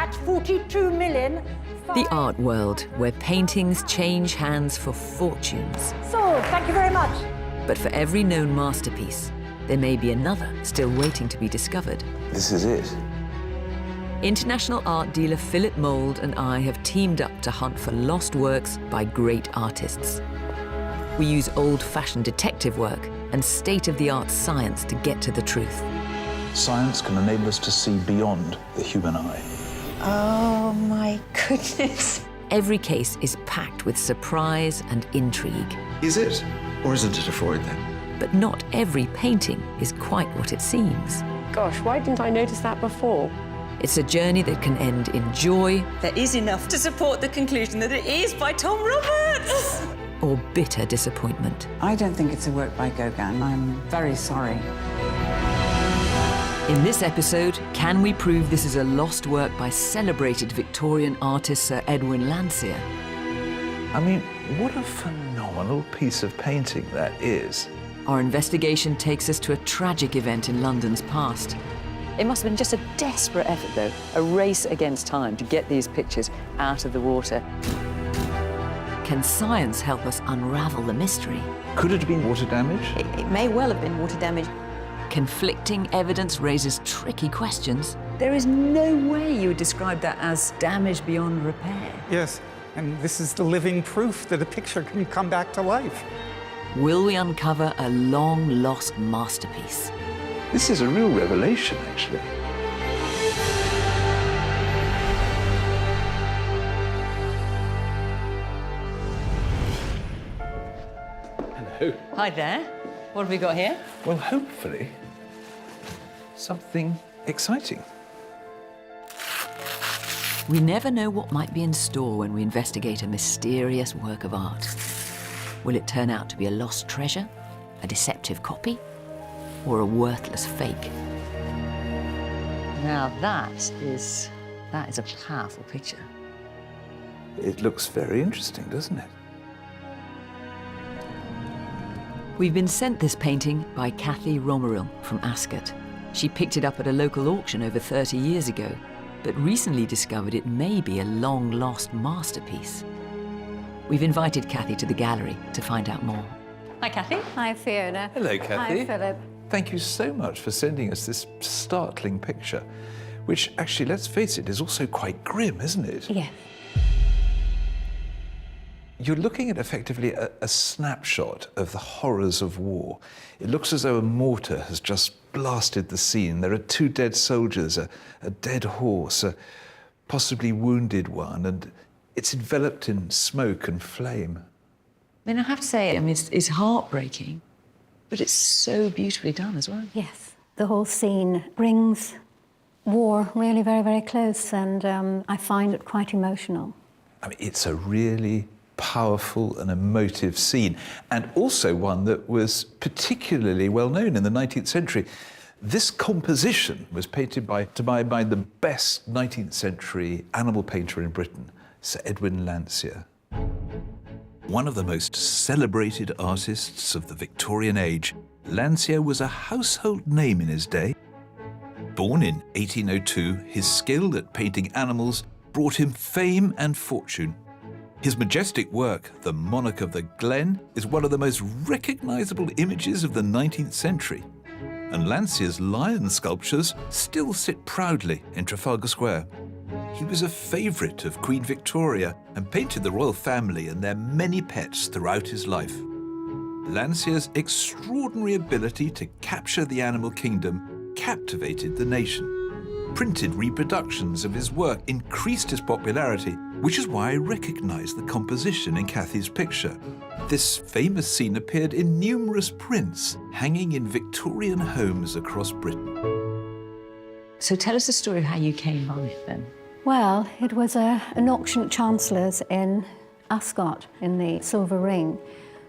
at 42 million. The art world, where paintings change hands for fortunes. Sold, thank you very much. But for every known masterpiece, there may be another still waiting to be discovered. This is it. International art dealer Philip Mould and I have teamed up to hunt for lost works by great artists. We use old-fashioned detective work and state-of-the-art science to get to the truth. Science can enable us to see beyond the human eye. Oh, my goodness. Every case is packed with surprise and intrigue. Is it? Or isn't it a Freud, then? But not every painting is quite what it seems. Gosh, why didn't I notice that before? It's a journey that can end in joy. There is enough to support the conclusion that it is by Tom Roberts. Or bitter disappointment. I don't think it's a work by Gauguin. I'm very sorry. In this episode, can we prove this is a lost work by celebrated Victorian artist Sir Edwin Landseer? I mean, what a phenomenal piece of painting that is. Our investigation takes us to a tragic event in London's past. It must have been just a desperate effort, though, a race against time to get these pictures out of the water. Can science help us unravel the mystery? Could it have been water damage? It may well have been water damage. Conflicting evidence raises tricky questions. There is no way you would describe that as damage beyond repair. Yes, and this is the living proof that a picture can come back to life. Will we uncover a long-lost masterpiece? This is a real revelation, actually. Hello. Hi there. What have we got here? Well, hopefully, something exciting. We never know what might be in store when we investigate a mysterious work of art. Will it turn out to be a lost treasure, a deceptive copy, or a worthless fake? Now that is a powerful picture. It looks very interesting, doesn't it? We've been sent this painting by Kathy Romeril from Ascot. She picked it up at a local auction over 30 years ago, but recently discovered it may be a long-lost masterpiece. We've invited Kathy to the gallery to find out more. Hi, Kathy. Hi, Fiona. Hello, Kathy. Hi, Philip. Thank you so much for sending us this startling picture, which actually, let's face it, is also quite grim, isn't it? Yes. You're looking at effectively a snapshot of the horrors of war. It looks as though a mortar has just blasted the scene. There are 2 dead soldiers, a dead horse, a possibly wounded one, and it's enveloped in smoke and flame. I mean, I have to say, it's heartbreaking, but it's so beautifully done as well. Yes. The whole scene brings war really very, very close, and I find it quite emotional. I mean, it's a really powerful and emotive scene, and also one that was particularly well known in the 19th century. This composition was painted by the best 19th century animal painter in Britain, Sir Edwin Landseer. One of the most celebrated artists of the Victorian age, Landseer was a household name in his day. Born in 1802, his skill at painting animals brought him fame and fortune. His majestic work, The Monarch of the Glen, is one of the most recognizable images of the 19th century. And Landseer's lion sculptures still sit proudly in Trafalgar Square. He was a favorite of Queen Victoria and painted the royal family and their many pets throughout his life. Landseer's extraordinary ability to capture the animal kingdom captivated the nation. Printed reproductions of his work increased his popularity, which is why I recognise the composition in Kathy's picture. This famous scene appeared in numerous prints hanging in Victorian homes across Britain. So tell us the story of how you came by it then. Well, it was an auction at Chancellor's in Ascot in the Silver Ring,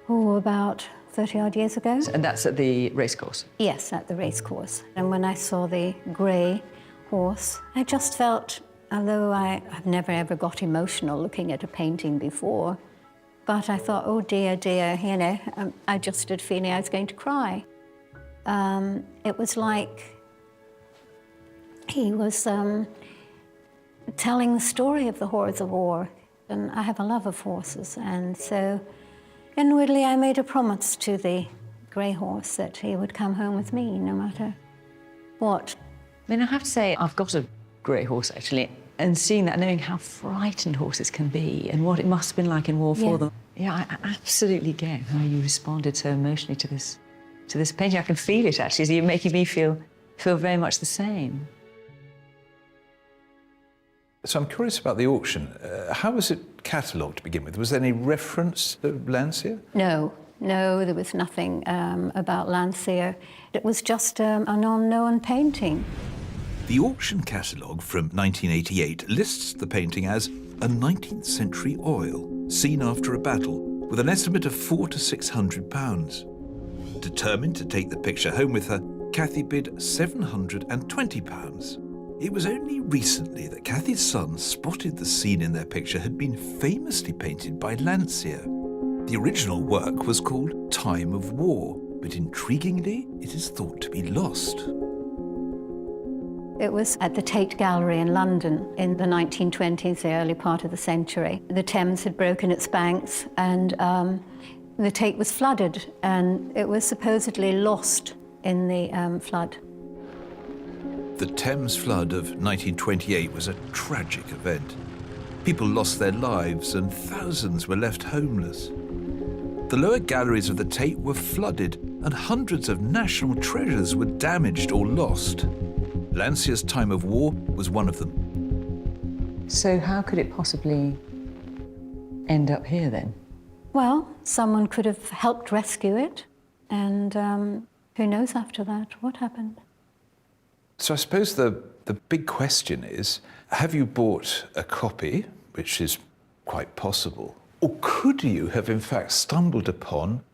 about 30-odd years ago. And that's at the racecourse? Yes, at the racecourse. And when I saw the grey horse, I just felt, although I've never ever got emotional looking at a painting before, but I thought, oh dear, dear, you know, I just did feeling I was going to cry. It was like he was telling the story of the horrors of war. And I have a love of horses, and so inwardly I made a promise to the grey horse that he would come home with me no matter what. I mean, I have to say, I've got a grey horse, actually, and seeing that, knowing how frightened horses can be and what it must have been like in war for them. Yeah, I absolutely get how you responded so emotionally to this painting. I can feel it, actually, so you're making me feel very much the same. So I'm curious about the auction. How was it catalogued to begin with? Was there any reference to Landseer? No, there was nothing about Landseer. It was just an unknown painting. The auction catalogue from 1988 lists the painting as a 19th century oil seen after a battle with an estimate of £400 to £600. Determined to take the picture home with her, Kathy bid £720. It was only recently that Kathy's son spotted the scene in their picture had been famously painted by Landseer. The original work was called Time of War, but intriguingly, it is thought to be lost. It was at the Tate Gallery in London in the 1920s, the early part of the century. The Thames had broken its banks and the Tate was flooded, and it was supposedly lost in the flood. The Thames flood of 1928 was a tragic event. People lost their lives and thousands were left homeless. The lower galleries of the Tate were flooded and hundreds of national treasures were damaged or lost. Landseer's Time of War was one of them. So how could it possibly end up here, then? Well, someone could have helped rescue it, and who knows after that what happened. So I suppose the big question is, have you bought a copy, which is quite possible, or could you have in fact stumbled upon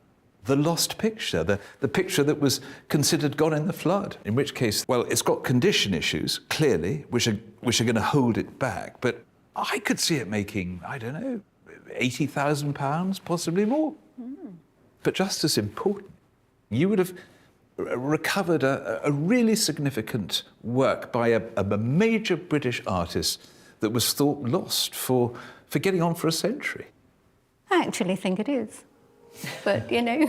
the lost picture, the picture that was considered gone in the flood? In which case, well, it's got condition issues, clearly, which are going to hold it back. But I could see it making, I don't know, £80,000, possibly more. But just as important, you would have recovered a really significant work by a major British artist that was thought lost for getting on for a century. I actually think it is. But, you know,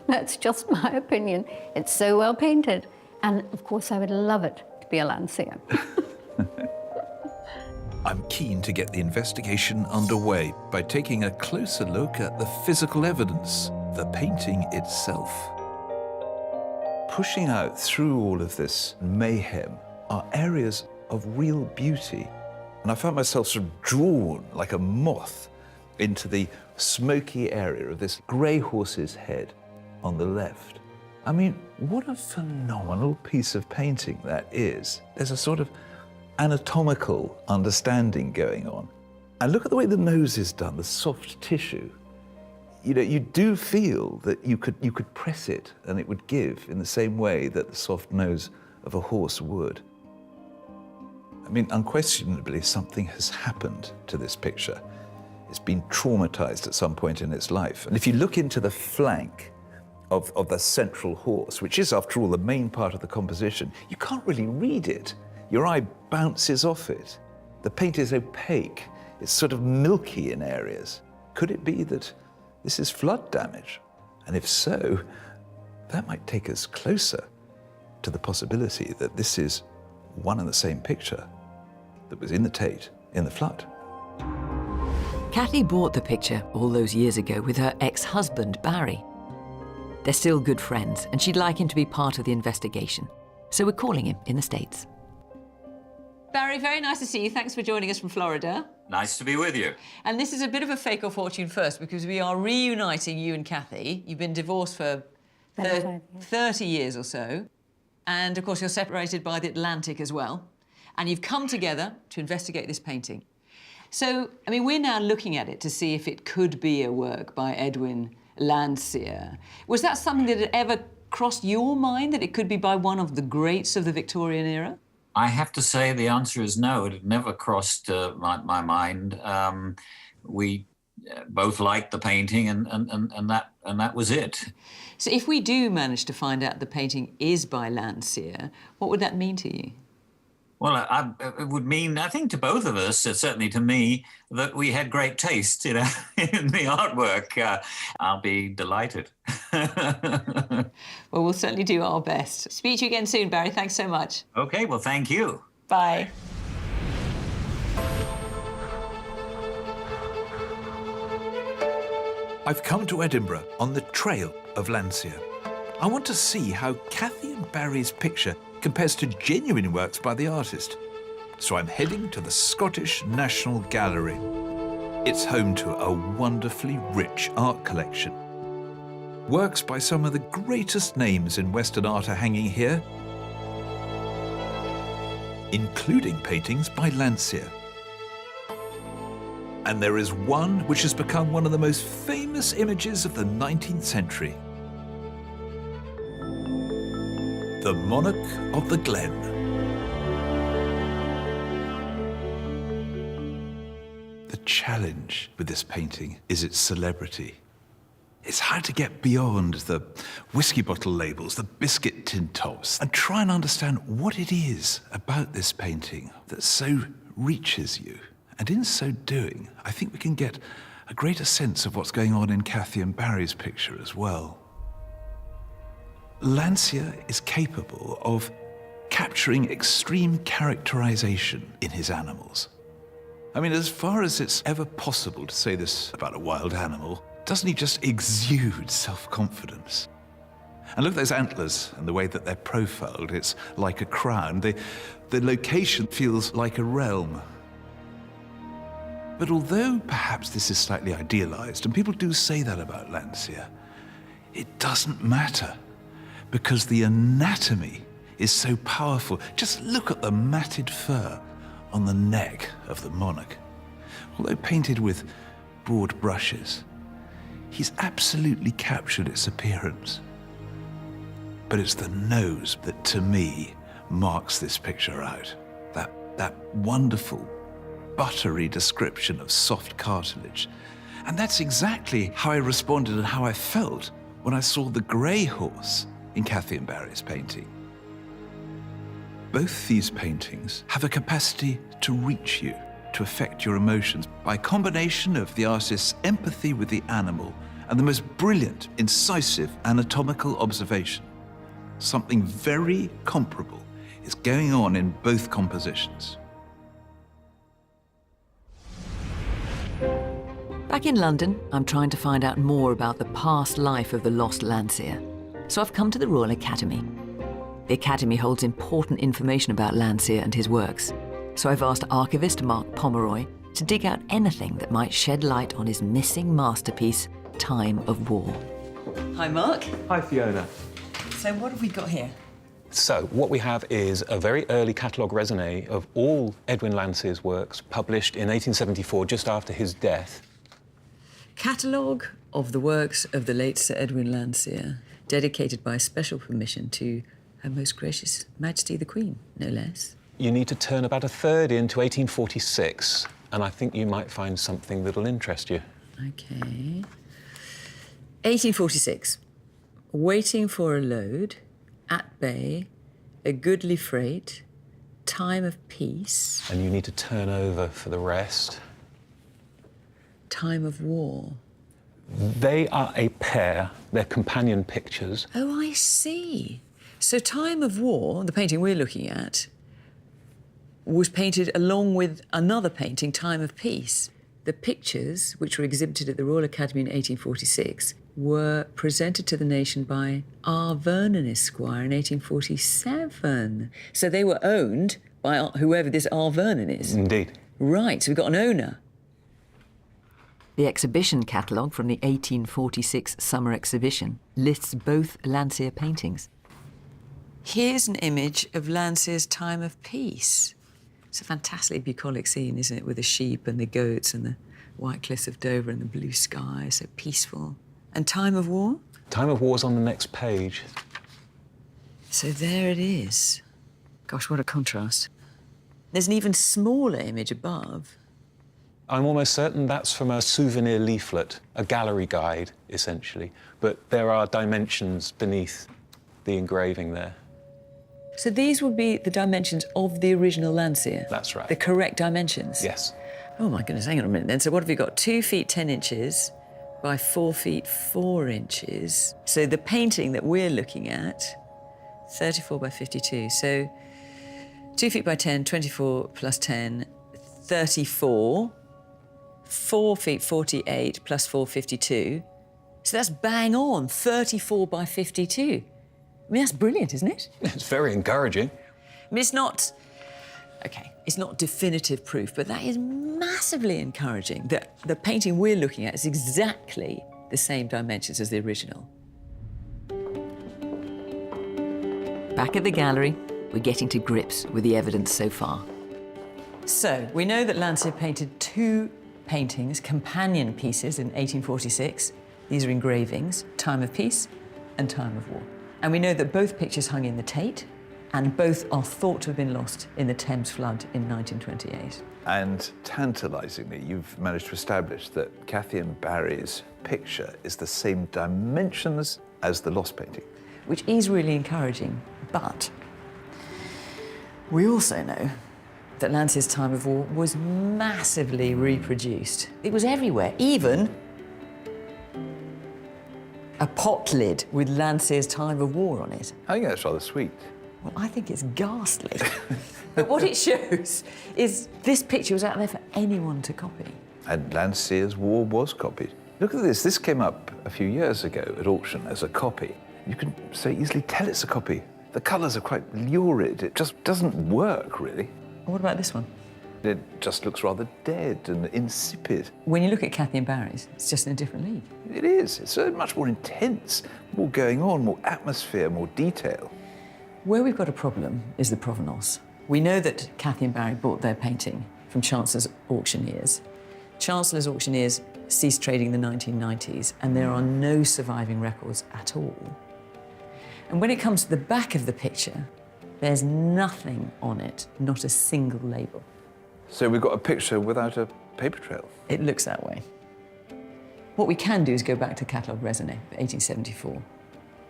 that's just my opinion. It's so well painted. And, of course, I would love it to be a Landseer. I'm keen to get the investigation underway by taking a closer look at the physical evidence, the painting itself. Pushing out through all of this mayhem are areas of real beauty. And I found myself sort of drawn like a moth into the smoky area of this grey horse's head on the left. I mean, what a phenomenal piece of painting that is. There's a sort of anatomical understanding going on. And look at the way the nose is done, the soft tissue. You know, you do feel that you could press it and it would give in the same way that the soft nose of a horse would. I mean, unquestionably, something has happened to this picture. It's been traumatized at some point in its life. And if you look into the flank of the central horse, which is, after all, the main part of the composition, you can't really read it. Your eye bounces off it. The paint is opaque. It's sort of milky in areas. Could it be that this is flood damage? And if so, that might take us closer to the possibility that this is one and the same picture that was in the Tate in the flood. Kathy bought the picture all those years ago with her ex-husband, Barry. They're still good friends, and she'd like him to be part of the investigation. So we're calling him in the States. Barry, very nice to see you. Thanks for joining us from Florida. Nice to be with you. And this is a bit of a fake or fortune first, because we are reuniting you and Kathy. You've been divorced for 30 years or so. And, of course, you're separated by the Atlantic as well. And you've come together to investigate this painting. So, I mean, we're now looking at it to see if it could be a work by Edwin Landseer. Was that something that had ever crossed your mind, that it could be by one of the greats of the Victorian era? I have to say the answer is no. It had never crossed my mind. We both liked the painting, and that was it. So if we do manage to find out the painting is by Landseer, what would that mean to you? Well, it would mean, I think, to both of us, certainly to me, that we had great taste, in the artwork. I'll be delighted. Well, we'll certainly do our best. Speak to you again soon, Barry. Thanks so much. Okay, well, thank you. Bye. I've come to Edinburgh on the trail of Landseer. I want to see how Kathy and Barry's picture compares to genuine works by the artist. So I'm heading to the Scottish National Gallery. It's home to a wonderfully rich art collection. Works by some of the greatest names in Western art are hanging here, including paintings by Landseer. And there is one which has become one of the most famous images of the 19th century. The Monarch of the Glen. The challenge with this painting is its celebrity. It's hard to get beyond the whiskey bottle labels, the biscuit tin tops, and try and understand what it is about this painting that so reaches you. And in so doing, I think we can get a greater sense of what's going on in Kathy and Barry's picture as well. Landseer is capable of capturing extreme characterization in his animals. I mean, as far as it's ever possible to say this about a wild animal, doesn't he just exude self-confidence? And look at those antlers and the way that they're profiled. It's like a crown. The location feels like a realm. But although perhaps this is slightly idealized, and people do say that about Landseer, it doesn't matter, because the anatomy is so powerful. Just look at the matted fur on the neck of the monarch. Although painted with broad brushes, he's absolutely captured its appearance. But it's the nose that, to me, marks this picture out. That wonderful, buttery description of soft cartilage. And that's exactly how I responded and how I felt when I saw the grey horse in Kathy and Barry's painting. Both these paintings have a capacity to reach you, to affect your emotions by a combination of the artist's empathy with the animal and the most brilliant, incisive anatomical observation. Something very comparable is going on in both compositions. Back in London, I'm trying to find out more about the past life of the lost Landseer. So I've come to the Royal Academy. The Academy holds important information about Landseer and his works. So I've asked archivist Mark Pomeroy to dig out anything that might shed light on his missing masterpiece, Time of War. Hi, Mark. Hi, Fiona. So what have we got here? So what we have is a very early catalogue raisonné of all Edwin Landseer's works, published in 1874, just after his death. Catalogue of the works of the late Sir Edwin Landseer, dedicated by special permission to Her Most Gracious Majesty the Queen, no less. You need to turn about a third into 1846, and I think you might find something that'll interest you. OK. 1846. Waiting for a load, at bay, a goodly freight, time of peace. And you need to turn over for the rest. Time of war. They are a pair. They're companion pictures. Oh, I see. So Time of War, the painting we're looking at, was painted along with another painting, Time of Peace. The pictures, which were exhibited at the Royal Academy in 1846, were presented to the nation by R. Vernon Esquire in 1847. So they were owned by whoever this R. Vernon is. Indeed. Right, so we've got an owner. The exhibition catalogue from the 1846 summer exhibition lists both Landseer paintings. Here's an image of Landseer's Time of Peace. It's a fantastically bucolic scene, isn't it, with the sheep and the goats and the white cliffs of Dover and the blue sky, so peaceful. And Time of War? Time of War's on the next page. So there it is. Gosh, what a contrast. There's an even smaller image above. I'm almost certain that's from a souvenir leaflet, a gallery guide, essentially. But there are dimensions beneath the engraving there. So these would be the dimensions of the original Landseer? That's right. The correct dimensions? Yes. Oh my goodness, hang on a minute then. So what have we got? 2 feet 10 inches by 4 feet 4 inches. So the painting that we're looking at, 34 by 52. So 2 feet by 10, 24 plus 10, 34. 4 feet 48 plus 4, 52. So that's bang on, 34 by 52. I mean, that's brilliant, isn't it? It's very encouraging. I mean, it's not definitive proof, but that is massively encouraging that the painting we're looking at is exactly the same dimensions as the original. Back at the gallery, we're getting to grips with the evidence so far. So, we know that Landseer painted 2 paintings, companion pieces, in 1846. These are engravings, Time of Peace and Time of War. And we know that both pictures hung in the Tate, and both are thought to have been lost in the Thames flood in 1928. And tantalisingly, you've managed to establish that Kathy and Barry's picture is the same dimensions as the lost painting. Which is really encouraging, but we also know that Landseer's Time of War was massively reproduced. It was everywhere, even a pot lid with Landseer's Time of War on it. I think that's rather sweet. Well, I think it's ghastly. But what it shows is this picture was out there for anyone to copy. And Landseer's War was copied. Look at this. This came up a few years ago at auction as a copy. You can so easily tell it's a copy. The colours are quite lurid. It just doesn't work, really. What about this one? It just looks rather dead and insipid. When you look at Kathy and Barry's, it's just in a different league. It is. It's so much more intense, more going on, more atmosphere, more detail. Where we've got a problem is the provenance. We know that Kathy and Barry bought their painting from Chancellor's auctioneers. Chancellor's auctioneers ceased trading in the 1990s, and there are no surviving records at all. And when it comes to the back of the picture, there's nothing on it, not a single label. So we've got a picture without a paper trail. It looks that way. What we can do is go back to Catalogue Raisonné, 1874.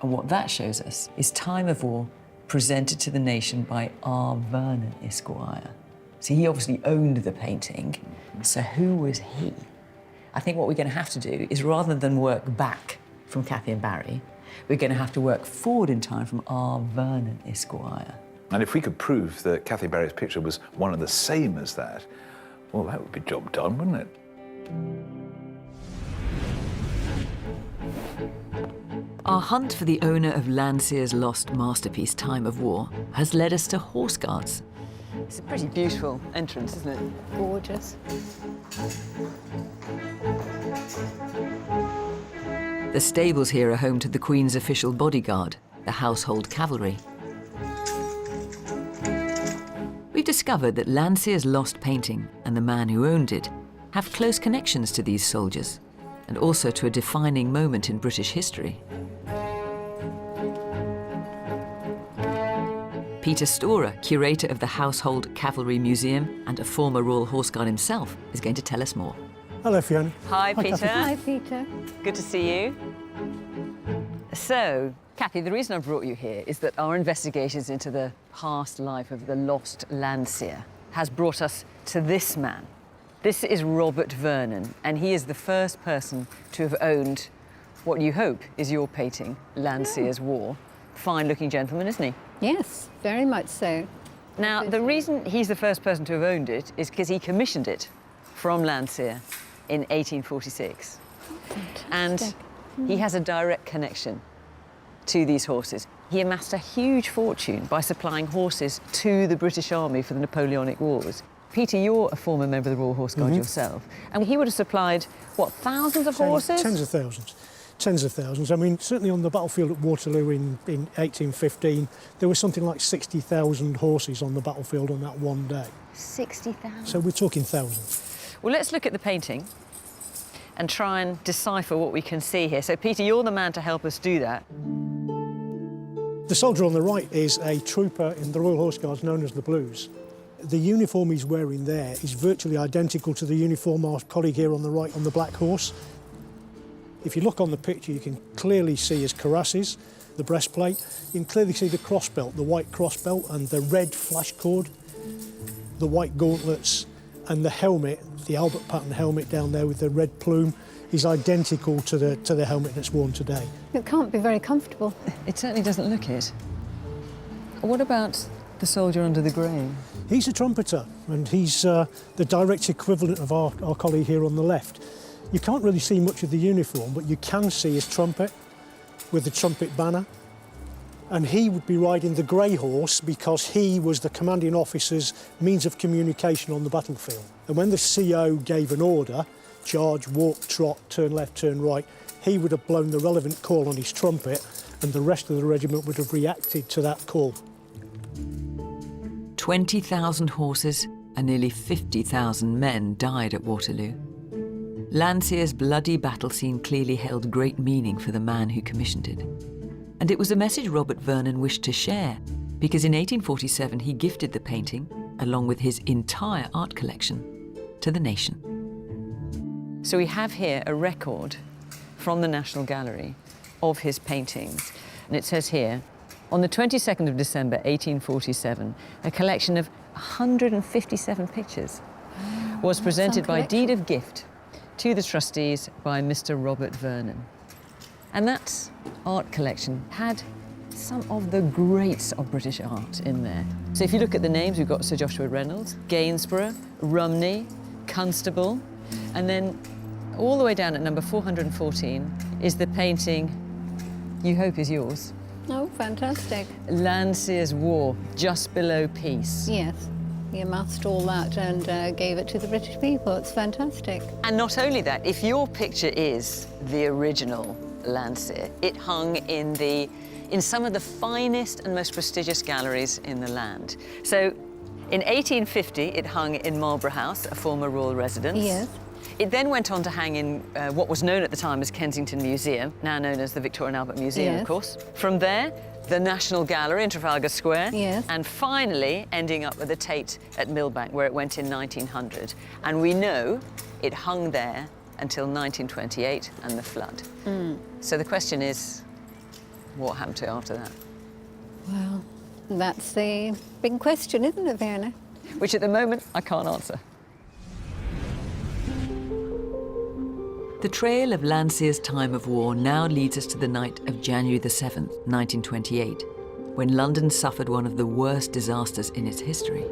And what that shows us is Time of War presented to the nation by R. Vernon, Esquire. So he obviously owned the painting. So who was he? I think what we're going to have to do is, rather than work back from Kathy and Barry, we're going to have to work forward in time from R. Vernon, Esquire. And if we could prove that Kathy Barry's picture was one and the same as that, well, that would be job done, wouldn't it? Our hunt for the owner of Landseer's lost masterpiece, Time of War, has led us to Horse Guards. It's a pretty beautiful entrance, isn't it? Gorgeous. The stables here are home to the Queen's official bodyguard, the Household Cavalry. We've discovered that Landseer's lost painting and the man who owned it have close connections to these soldiers, and also to a defining moment in British history. Peter Storer, curator of the Household Cavalry Museum and a former Royal Horse Guard himself, is going to tell us more. Hello, Fiona. Hi, Peter. Hi, Peter. Good to see you. So, Kathy, the reason I brought you here is that our investigations into the past life of the lost Landseer has brought us to this man. This is Robert Vernon, and he is the first person to have owned what you hope is your painting, Landseer's War. Fine-looking gentleman, isn't he? Yes, very much so. Now, the reason he's the first person to have owned it is because he commissioned it from Landseer in 1846. And he has a direct connection to these horses. He amassed a huge fortune by supplying horses to the British Army for the Napoleonic Wars. Peter, you're a former member of the Royal Horse Guard yourself, and he would have supplied, what, thousands of horses? Tens of thousands. Tens of thousands. I mean, certainly on the battlefield at Waterloo in 1815, there was something like 60,000 horses on the battlefield on that one day. 60,000? So we're talking thousands. Well, let's look at the painting and try and decipher what we can see here. So, Peter, you're the man to help us do that. The soldier on the right is a trooper in the Royal Horse Guards known as the Blues. The uniform he's wearing there is virtually identical to the uniform our colleague here on the right on the black horse. If you look on the picture, you can clearly see his cuirasses, the breastplate. You can clearly see the crossbelt, the white crossbelt, and the red flash cord, the white gauntlets, and the helmet, the Albert pattern helmet down there with the red plume, is identical to the helmet that's worn today. It can't be very comfortable. It certainly doesn't look it. What about the soldier under the grey? He's a trumpeter, and he's the direct equivalent of our colleague here on the left. You can't really see much of the uniform, but you can see his trumpet with the trumpet banner. And he would be riding the grey horse because he was the commanding officer's means of communication on the battlefield. And when the CO gave an order, charge, walk, trot, turn left, turn right, he would have blown the relevant call on his trumpet, and the rest of the regiment would have reacted to that call. 20,000 horses and nearly 50,000 men died at Waterloo. Landseer's bloody battle scene clearly held great meaning for the man who commissioned it. And it was a message Robert Vernon wished to share, because in 1847 he gifted the painting, along with his entire art collection, to the nation. So we have here a record from the National Gallery of his paintings. And it says here, on the 22nd of December, 1847, a collection of 157 pictures was presented by deed of gift to the trustees by Mr. Robert Vernon. And that art collection had some of the greats of British art in there. So if you look at the names, we've got Sir Joshua Reynolds, Gainsborough, Rumney, Constable, and then all the way down at number 414 is the painting you hope is yours. Oh, fantastic. Landseer's War, just below peace. Yes. He amassed all that and gave it to the British people. It's fantastic. And not only that, if your picture is the original Landseer, it hung in some of the finest and most prestigious galleries in the land. So in 1850, it hung in Marlborough House, a former royal residence. Yes. It then went on to hang in what was known at the time as Kensington Museum, now known as the Victorian Albert Museum, Yes. of course. From there, the National Gallery in Trafalgar Square. Yes. And finally, ending up at the Tate at Millbank, where it went in 1900. And we know it hung there until 1928 and the flood. So the question is, what happened to it after that? Well, that's the big question, isn't it, Fiona? Which at the moment, I can't answer. The trail of Landseer's time of war now leads us to the night of January the 7th, 1928, when London suffered one of the worst disasters in its history.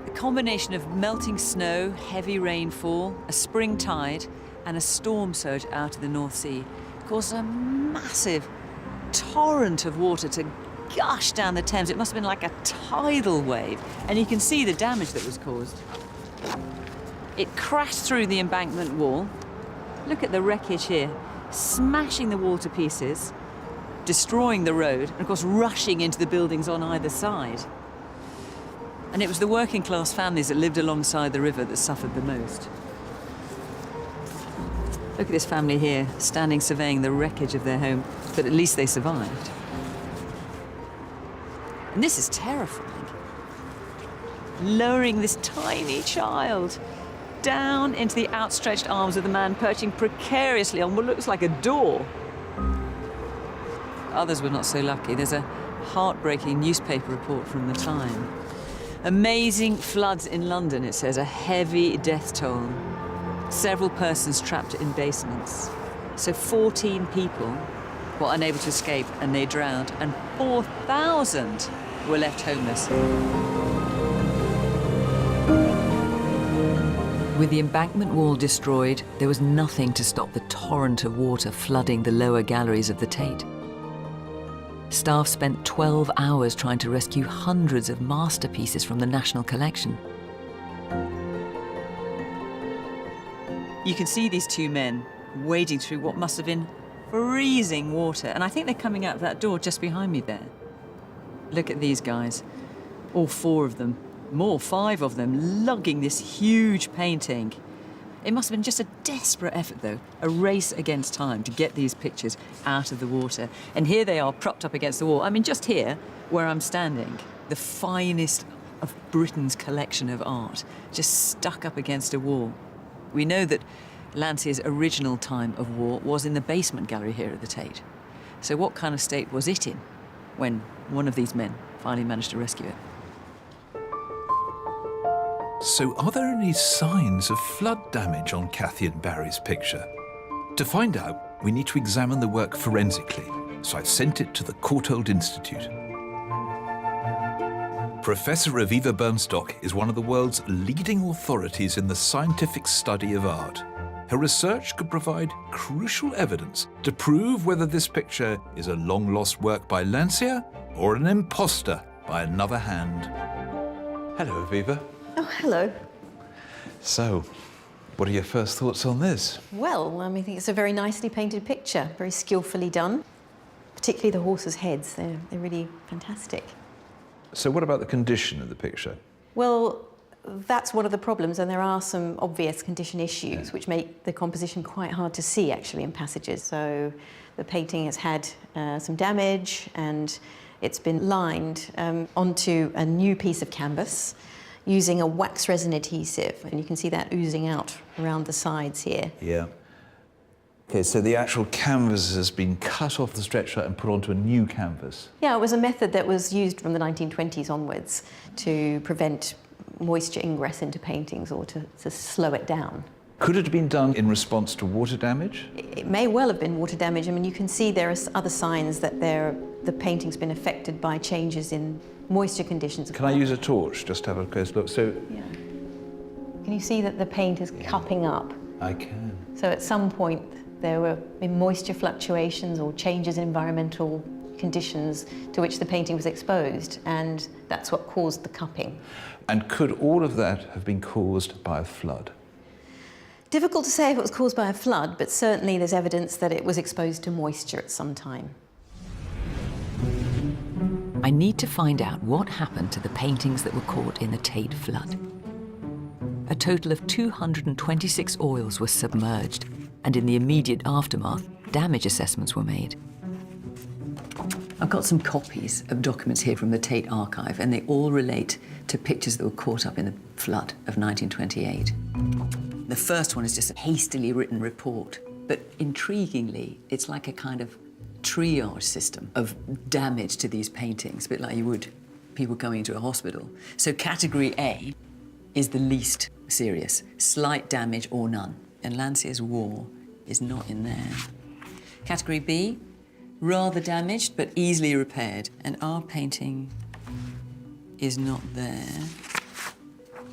The combination of melting snow, heavy rainfall, a spring tide, and a storm surge out of the North Sea caused a massive torrent of water to gush down the Thames. It must have been like a tidal wave, and you can see the damage that was caused. It crashed through the embankment wall. Look at the wreckage here, smashing the wall to pieces, destroying the road, and of course rushing into the buildings on either side. And it was the working class families that lived alongside the river that suffered the most. Look at this family here, standing surveying the wreckage of their home, but at least they survived. And this is terrifying. Lowering this tiny child down into the outstretched arms of the man perching precariously on what looks like a door. Others were not so lucky. There's a heartbreaking newspaper report from the time. Amazing floods in London, it says, a heavy death toll. Several persons trapped in basements. So 14 people were unable to escape and they drowned, and 4,000 were left homeless. With the embankment wall destroyed, there was nothing to stop the torrent of water flooding the lower galleries of the Tate. Staff spent 12 hours trying to rescue hundreds of masterpieces from the National Collection. You can see these two men wading through what must have been freezing water, and I think they're coming out of that door just behind me there. Look at these guys, all four of them. More, 5 of them, lugging this huge painting. It must have been just a desperate effort, though, a race against time to get these pictures out of the water. And here they are, propped up against the wall. I mean, just here, where I'm standing, the finest of Britain's collection of art, just stuck up against a wall. We know that Landseer's original time of war was in the basement gallery here at the Tate. So what kind of state was it in when one of these men finally managed to rescue it? So are there any signs of flood damage on Kathy and Barry's picture? To find out, we need to examine the work forensically, so I've sent it to the Courtauld Institute. Professor Aviva Bernstock is one of the world's leading authorities in the scientific study of art. Her research could provide crucial evidence to prove whether this picture is a long-lost work by Landseer or an imposter by another hand. Hello, Aviva. Oh, hello. So, what are your first thoughts on this? Well, I think it's a very nicely painted picture, very skillfully done. Particularly the horses' heads, they're really fantastic. So what about the condition of the picture? Well, that's one of the problems, and there are some obvious condition issues which make the composition quite hard to see, actually, in passages. So the painting has had some damage, and it's been lined onto a new piece of canvas using a wax resin adhesive, and you can see that oozing out around the sides here. Yeah. Okay, so the actual canvas has been cut off the stretcher and put onto a new canvas. Yeah, it was a method that was used from the 1920s onwards to prevent moisture ingress into paintings or to slow it down. Could it have been done in response to water damage? It may well have been water damage. I mean, you can see there are other signs that the painting's been affected by changes in moisture conditions. Can I use a torch just to have a close look? So, yeah. Can you see that the paint is cupping up? I can. So at some point there were moisture fluctuations or changes in environmental conditions to which the painting was exposed, and that's what caused the cupping. And could all of that have been caused by a flood? Difficult to say if it was caused by a flood, but certainly there's evidence that it was exposed to moisture at some time. I need to find out what happened to the paintings that were caught in the Tate flood. A total of 226 oils were submerged, and in the immediate aftermath, damage assessments were made. I've got some copies of documents here from the Tate archive, and they all relate to pictures that were caught up in the flood of 1928. The first one is just a hastily written report, but intriguingly, it's like a kind of triage system of damage to these paintings, a bit like you would people going to a hospital. So category A is the least serious, slight damage or none, and Landseer's War is not in there. Category B, rather damaged but easily repaired, and our painting is not there.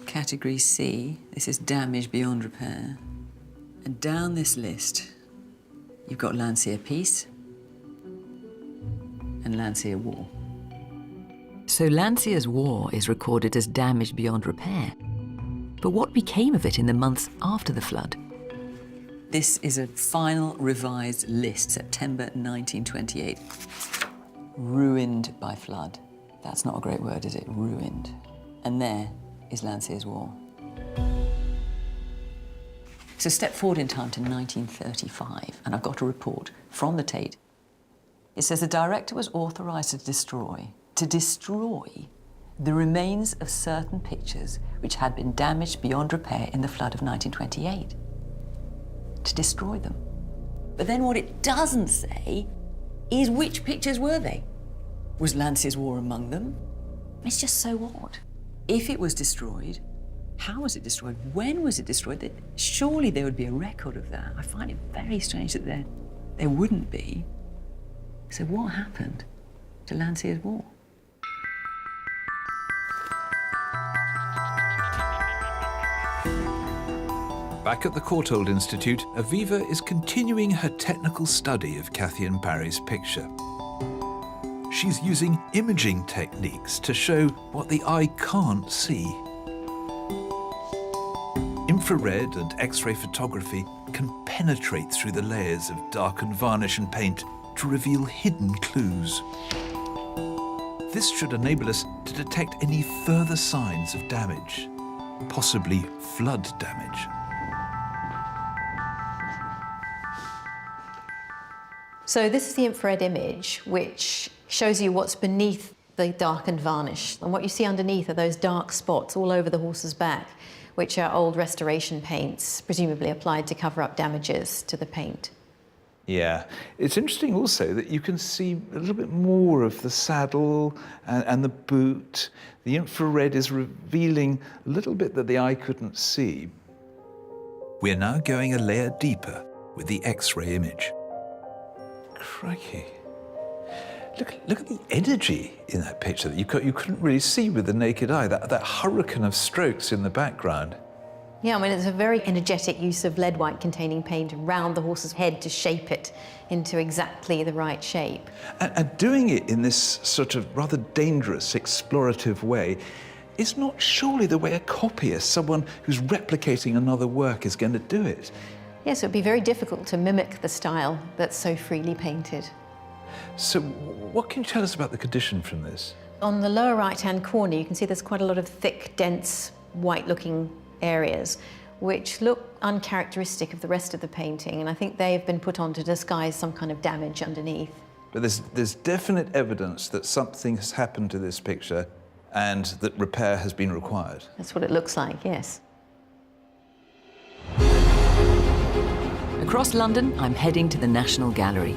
Category C, this is damage beyond repair. And down this list, you've got Landseer Peace and Landseer War. So Landseer's War is recorded as damage beyond repair. But what became of it in the months after the flood? This is a final revised list, September 1928. Ruined by flood. That's not a great word, is it? Ruined. And there is Landseer's War. So step forward in time to 1935, and I've got a report from the Tate. It says the director was authorised to destroy the remains of certain pictures which had been damaged beyond repair in the flood of 1928. To destroy them. But then what it doesn't say is which pictures were they? Was Landseer's War among them? It's just so odd. If it was destroyed, how was it destroyed? When was it destroyed? Surely there would be a record of that. I find it very strange that there wouldn't be. So what happened to Landseer's War? Back at the Courtauld Institute, Aviva is continuing her technical study of Kathy and Barry's picture. She's using imaging techniques to show what the eye can't see. Infrared and X-ray photography can penetrate through the layers of darkened varnish and paint to reveal hidden clues. This should enable us to detect any further signs of damage, possibly flood damage. So this is the infrared image, which shows you what's beneath the darkened varnish. And what you see underneath are those dark spots all over the horse's back, which are old restoration paints, presumably applied to cover up damages to the paint. Yeah. It's interesting also that you can see a little bit more of the saddle and the boot. The infrared is revealing a little bit that the eye couldn't see. We're now going a layer deeper with the X-ray image. Crikey. Look at the energy in that picture that you couldn't really see with the naked eye, that hurricane of strokes in the background. Yeah, I mean, it's a very energetic use of lead white containing paint around the horse's head to shape it into exactly the right shape. And doing it in this sort of rather dangerous, explorative way is not surely the way a copyist, someone who's replicating another work, is going to do it. Yes, it would be very difficult to mimic the style that's so freely painted. So what can you tell us about the condition from this? On the lower right-hand corner, you can see there's quite a lot of thick, dense, white-looking areas, which look uncharacteristic of the rest of the painting, and I think they have been put on to disguise some kind of damage underneath. But there's definite evidence that something has happened to this picture and that repair has been required. That's what it looks like, yes. Across London, I'm heading to the National Gallery.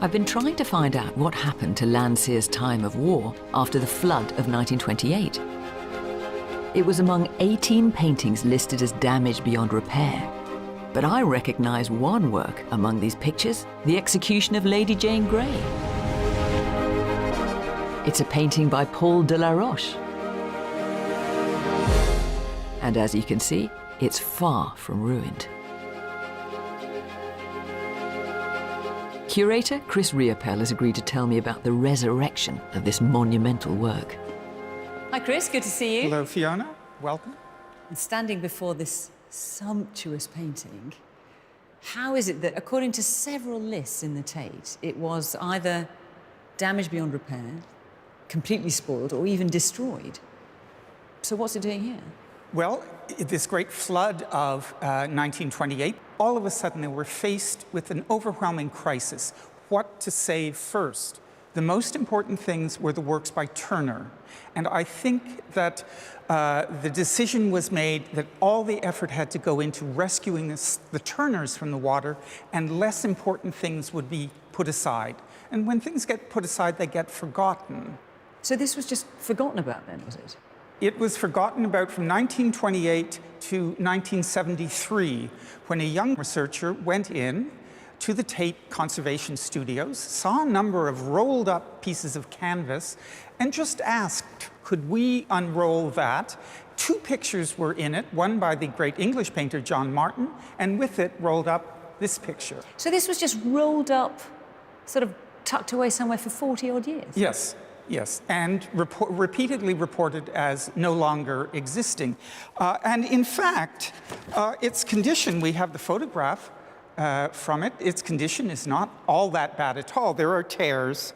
I've been trying to find out what happened to Landseer's time of war after the flood of 1928. It was among 18 paintings listed as damaged beyond repair. But I recognise one work among these pictures, The Execution of Lady Jane Grey. It's a painting by Paul de la Roche. And as you can see, it's far from ruined. Curator Chris Riopel has agreed to tell me about the resurrection of this monumental work. Hi, Chris. Good to see you. Hello, Fiona. Welcome. And standing before this sumptuous painting, how is it that, according to several lists in the Tate, it was either damaged beyond repair, completely spoiled, or even destroyed? So what's it doing here? Well, this great flood of 1928, all of a sudden they were faced with an overwhelming crisis. What to save first? The most important things were the works by Turner. And I think that the decision was made that all the effort had to go into rescuing the Turners from the water, and less important things would be put aside. And when things get put aside, they get forgotten. So this was just forgotten about then, was it? It was forgotten about from 1928 to 1973, when a young researcher went in to the Tate Conservation Studios, saw a number of rolled up pieces of canvas, and just asked, could we unroll that? 2 pictures were in it, one by the great English painter John Martin, and with it rolled up this picture. So this was just rolled up, sort of tucked away somewhere for 40 odd years? Yes. Yes, and repeatedly reported as no longer existing. And in fact, its condition, we have the photograph from it, its condition is not all that bad at all. There are tears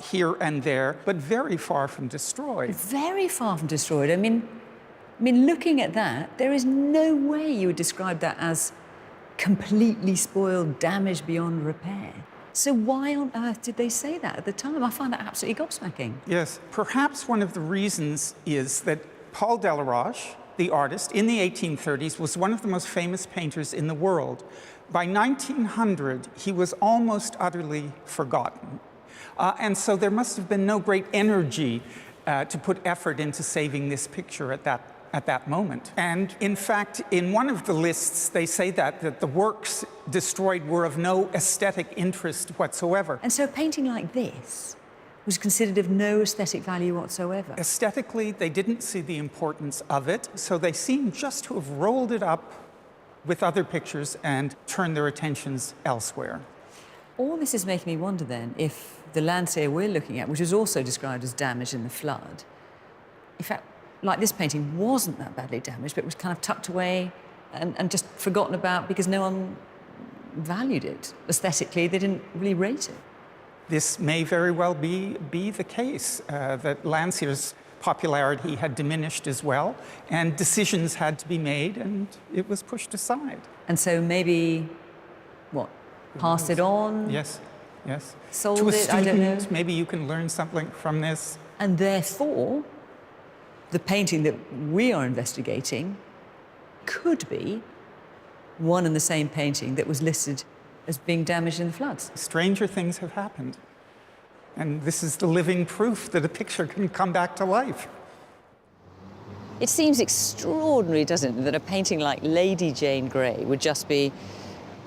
here and there, but very far from destroyed. Very far from destroyed. I mean, looking at that, there is no way you would describe that as completely spoiled, damaged beyond repair. So why on earth did they say that at the time? I find that absolutely gobsmacking. Yes, perhaps one of the reasons is that Paul de la Roche, the artist, in the 1830s, was one of the most famous painters in the world. By 1900, he was almost utterly forgotten. And so there must have been no great energy to put effort into saving this picture at that moment. And in fact, in one of the lists, they say that the works destroyed were of no aesthetic interest whatsoever. And so a painting like this was considered of no aesthetic value whatsoever? Aesthetically, they didn't see the importance of it, so they seem just to have rolled it up with other pictures and turned their attentions elsewhere. All this is making me wonder then if the Landseer we're looking at, which was also described as damaged in the flood, in fact, like this painting, wasn't that badly damaged, but was kind of tucked away and just forgotten about because no one valued it. Aesthetically, they didn't really rate it. This may very well be the case, that Landseer's popularity had diminished as well, and decisions had to be made, and it was pushed aside. And so maybe, what, pass it on? Yes. Yes. sold to a it, student, I don't know. maybe you can learn something from this. And therefore, the painting that we are investigating could be one and the same painting that was listed as being damaged in the floods. Stranger things have happened. And this is the living proof that a picture can come back to life. It seems extraordinary, doesn't it, that a painting like Lady Jane Grey would just be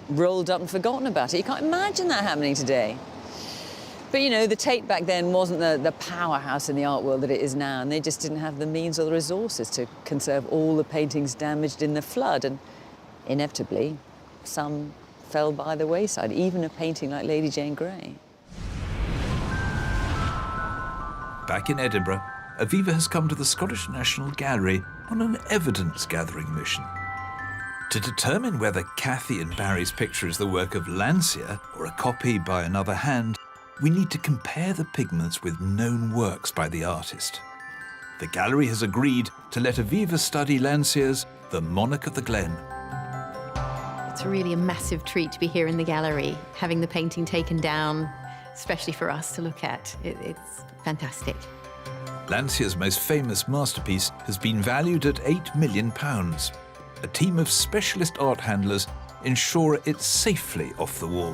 rolled up and forgotten about it. You can't imagine that happening today. But, you know, the Tate back then wasn't the powerhouse in the art world that it is now, and they just didn't have the means or the resources to conserve all the paintings damaged in the flood, and inevitably, some fell by the wayside, even a painting like Lady Jane Grey. Back in Edinburgh, Aviva has come to the Scottish National Gallery on an evidence-gathering mission. To determine whether Kathy and Barry's picture is the work of Landseer or a copy by another hand, we need to compare the pigments with known works by the artist. The gallery has agreed to let Aviva study Landseer's The Monarch of the Glen. It's really a massive treat to be here in the gallery, having the painting taken down, especially for us to look at. It's fantastic. Landseer's most famous masterpiece has been valued at £8 million. A team of specialist art handlers ensure it's safely off the wall.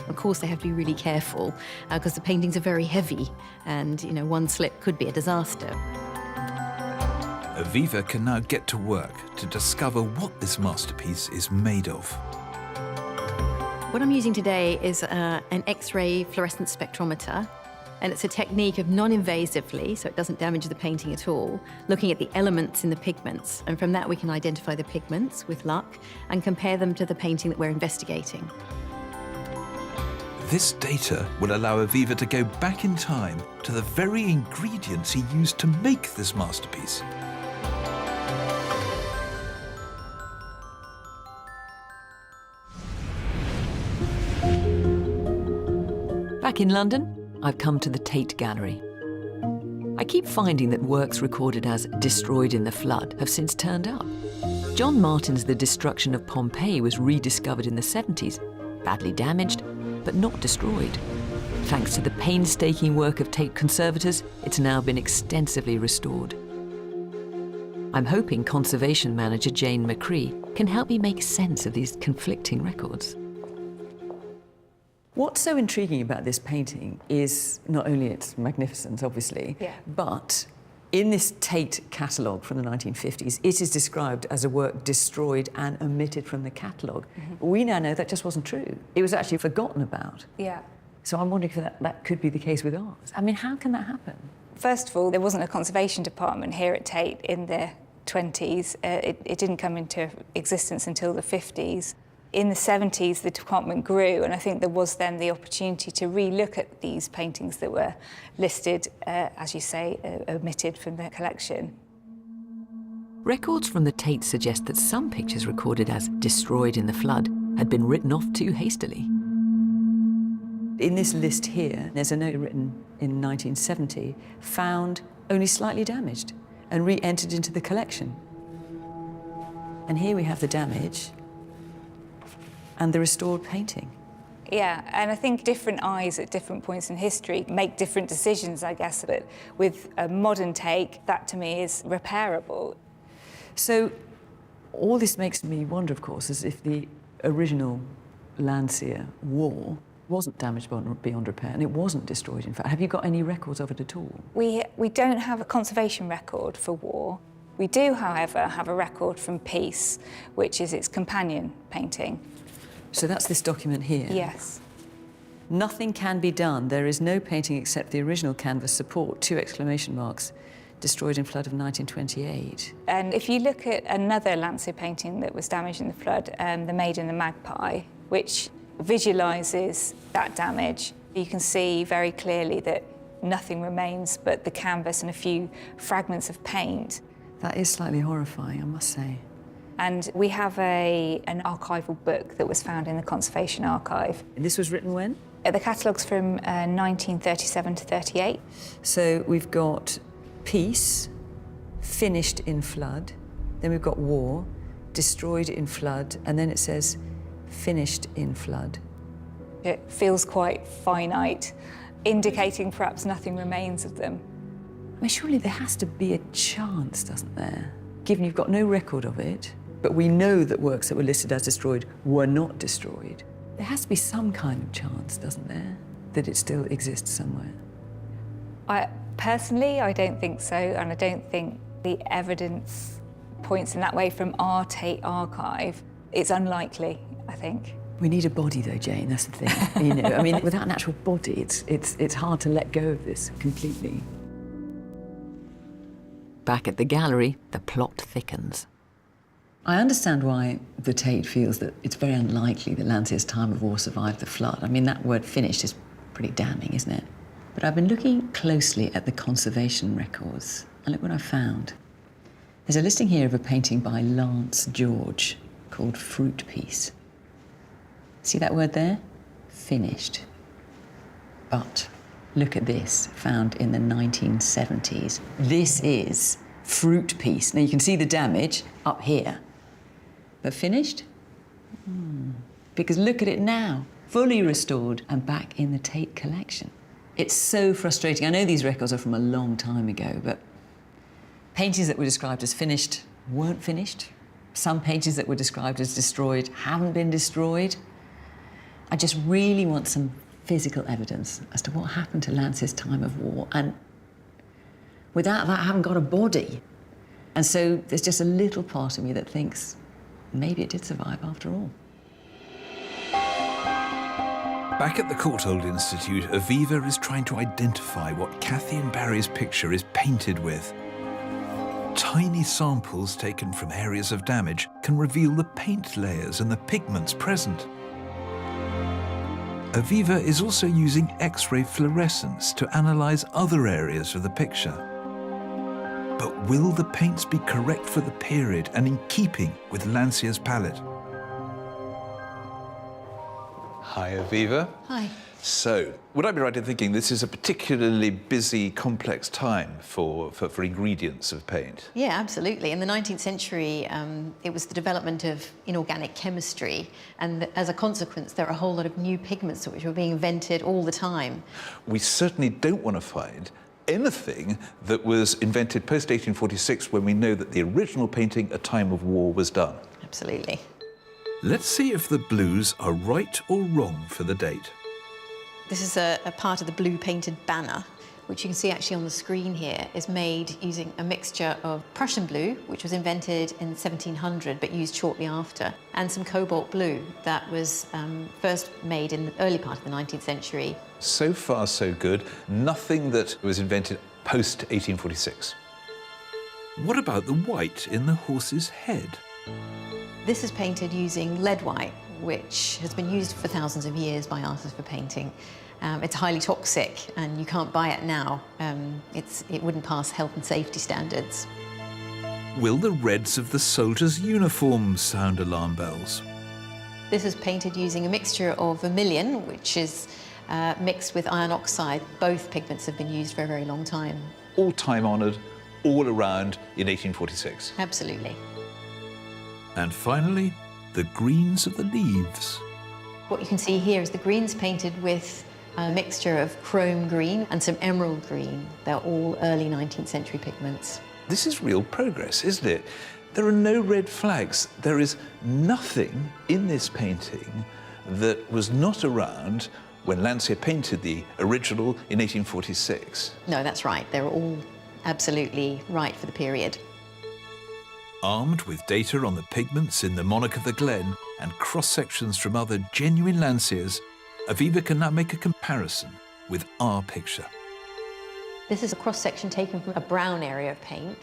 Of course, they have to be really careful because the paintings are very heavy and, you know, one slip could be a disaster. Aviva can now get to work to discover what this masterpiece is made of. What I'm using today is an X-ray fluorescent spectrometer, and it's a technique of non-invasively, so it doesn't damage the painting at all, looking at the elements in the pigments, and from that we can identify the pigments with luck and compare them to the painting that we're investigating. This data will allow Aviva to go back in time to the very ingredients he used to make this masterpiece. Back in London, I've come to the Tate Gallery. I keep finding that works recorded as destroyed in the flood have since turned up. John Martin's The Destruction of Pompeii was rediscovered in the 70s, badly damaged, but not destroyed. Thanks to the painstaking work of Tate conservators, it's now been extensively restored. I'm hoping conservation manager Jane McCree can help me make sense of these conflicting records. What's so intriguing about this painting is not only its magnificence, obviously, but in this Tate catalogue from the 1950s, it is described as a work destroyed and omitted from the catalogue. We now know that just wasn't true. It was actually forgotten about. Yeah. So I'm wondering if that could be the case with ours. I mean, how can that happen? First of all, there wasn't a conservation department here at Tate in the 20s. It didn't come into existence until the 50s. In the 70s, the department grew, and I think there was then the opportunity to re-look at these paintings that were listed, as you say, omitted from the collection. Records from the Tate suggest that some pictures recorded as destroyed in the flood had been written off too hastily. In this list here, there's a note written in 1970, found only slightly damaged and re-entered into the collection. And here we have the damage and the restored painting. Yeah, and I think different eyes at different points in history make different decisions, I guess, but with a modern take, that to me is repairable. So all this makes me wonder, of course, as if the original Landseer wall wasn't damaged beyond repair, and it wasn't destroyed, in fact. Have you got any records of it at all? We don't have a conservation record for war. We do, however, have a record from peace, which is its companion painting. So that's this document here? Yes. Nothing can be done. There is no painting except the original canvas support, 2 exclamation marks, destroyed in flood of 1928. And if you look at another Landseer painting that was damaged in the flood, The Maid and the Magpie, which visualises that damage, you can see very clearly that nothing remains but the canvas and a few fragments of paint. That is slightly horrifying, I must say. And we have an archival book that was found in the Conservation Archive. And this was written when? The catalogue's from 1937 to 38. So we've got peace, finished in flood, then we've got war, destroyed in flood, and then it says finished in flood. It feels quite finite, indicating perhaps nothing remains of them. I mean, surely there has to be a chance, doesn't there? Given you've got no record of it, but we know that works that were listed as destroyed were not destroyed. There has to be some kind of chance, doesn't there, that it still exists somewhere? Personally, I don't think so, and I don't think the evidence points in that way from our Tate archive. It's unlikely, I think. We need a body, though, Jane. That's the thing. You know, I mean, without an actual body, it's hard to let go of this completely. Back at the gallery, the plot thickens. I understand why the Tate feels that it's very unlikely that Landseer's time of war survived the flood. I mean, that word finished is pretty damning, isn't it? But I've been looking closely at the conservation records, and look what I found. There's a listing here of a painting by Lance George called Fruit Piece. See that word there? Finished. But look at this, found in the 1970s. This is Fruit Piece. Now you can see the damage up here. But finished? Because look at it now, fully restored and back in the Tate collection. It's so frustrating. I know these records are from a long time ago, but paintings that were described as finished weren't finished. Some paintings that were described as destroyed haven't been destroyed. I just really want some physical evidence as to what happened to Landseer's time of war, and without that, I haven't got a body. And so there's just a little part of me that thinks maybe it did survive after all. Back at the Courtauld Institute, Aviva is trying to identify what Kathy and Barry's picture is painted with. Tiny samples taken from areas of damage can reveal the paint layers and the pigments present. Aviva is also using X-ray fluorescence to analyse other areas of the picture. But will the paints be correct for the period and in keeping with Landseer's palette? Hi, Aviva. Hi. So, would I be right in thinking this is a particularly busy, complex time for ingredients of paint? Yeah, absolutely. In the 19th century, it was the development of inorganic chemistry, and as a consequence, there are a whole lot of new pigments which were being invented all the time. We certainly don't want to find anything that was invented post-1846 when we know that the original painting, A Time of War, was done. Absolutely. Let's see if the blues are right or wrong for the date. This is a part of the blue painted banner, which you can see actually on the screen here, is made using a mixture of Prussian blue, which was invented in 1700 but used shortly after, and some cobalt blue that was first made in the early part of the 19th century. So far, so good. Nothing that was invented post-1846. What about the white in the horse's head? This is painted using lead white, which has been used for thousands of years by artists for painting. It's highly toxic and you can't buy it now. It wouldn't pass health and safety standards. Will the reds of the soldiers' uniforms sound alarm bells? This is painted using a mixture of vermilion, which is mixed with iron oxide. Both pigments have been used for a very long time. All time-honoured, all around in 1846. Absolutely. And finally, the greens of the leaves. What you can see here is the greens painted with a mixture of chrome green and some emerald green. They're all early 19th century pigments. This is real progress, isn't it? There are no red flags. There is nothing in this painting that was not around when Landseer painted the original in 1846. No, that's right. They're all absolutely right for the period. Armed with data on the pigments in the Monarch of the Glen and cross-sections from other genuine Landseers, Aviva can now make a comparison with our picture. This is a cross-section taken from a brown area of paint,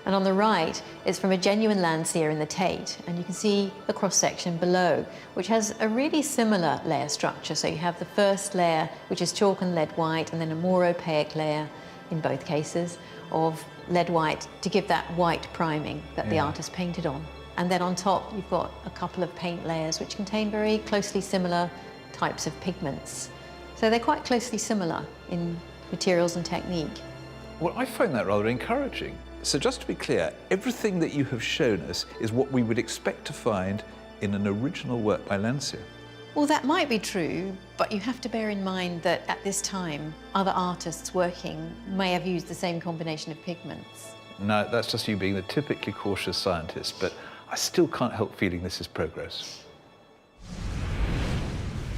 and on the right is from a genuine Landseer in the Tate, and you can see the cross-section below, which has a really similar layer structure. So you have the first layer, which is chalk and lead white, and then a more opaque layer, in both cases, of lead white to give that white priming that the artist painted on. And then on top, you've got a couple of paint layers which contain very closely similar types of pigments. So they're quite closely similar in materials and technique. Well, I find that rather encouraging. So just to be clear, everything that you have shown us is what we would expect to find in an original work by Landseer. Well, that might be true, but you have to bear in mind that at this time, other artists working may have used the same combination of pigments. No, that's just you being the typically cautious scientist, but I still can't help feeling this is progress.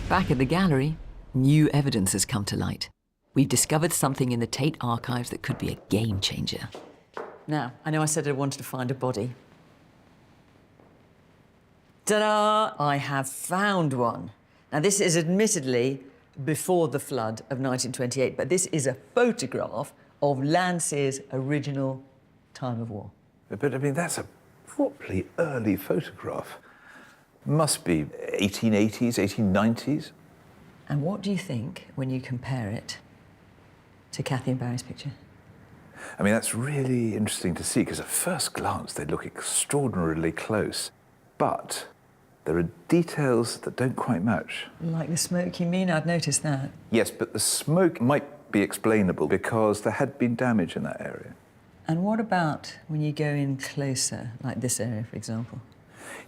Back at the gallery, new evidence has come to light. We've discovered something in the Tate archives that could be a game changer. Now, I know I said I wanted to find a body. Ta-da! I have found one. Now, this is admittedly before the flood of 1928, but this is a photograph of Landseer's original time of war. But, I mean, that's a properly early photograph. Must be 1880s, 1890s. And what do you think when you compare it to Kathy and Barry's picture? I mean, that's really interesting to see, because at first glance, they look extraordinarily close. But there are details that don't quite match. Like the smoke, you mean? I'd noticed that. Yes, but the smoke might be explainable because there had been damage in that area. And what about when you go in closer, like this area, for example?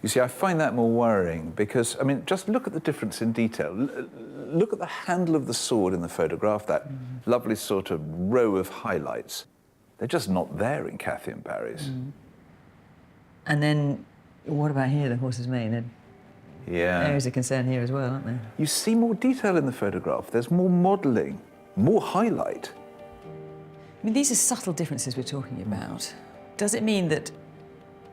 You see, I find that more worrying because, I mean, just look at the difference in detail. Look at the handle of the sword in the photograph, that lovely sort of row of highlights. They're just not there in Kathy and Barry's. And then, what about here, the horse's mane? Yeah. Areas of concern here as well, aren't there? You see more detail in the photograph. There's more modelling, more highlight. I mean, these are subtle differences we're talking about. Does it mean that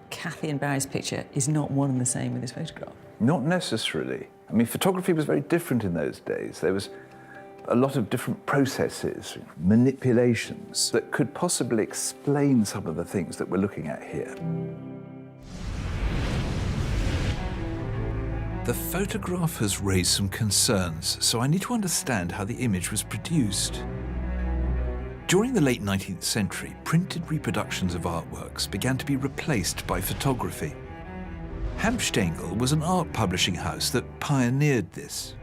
Kathy and Barry's picture is not one and the same with this photograph? Not necessarily. I mean, photography was very different in those days. There was a lot of different processes, manipulations that could possibly explain some of the things that we're looking at here. The photograph has raised some concerns, so I need to understand how the image was produced. During the late 19th century, printed reproductions of artworks began to be replaced by photography. Hampstengel was an art publishing house that pioneered this.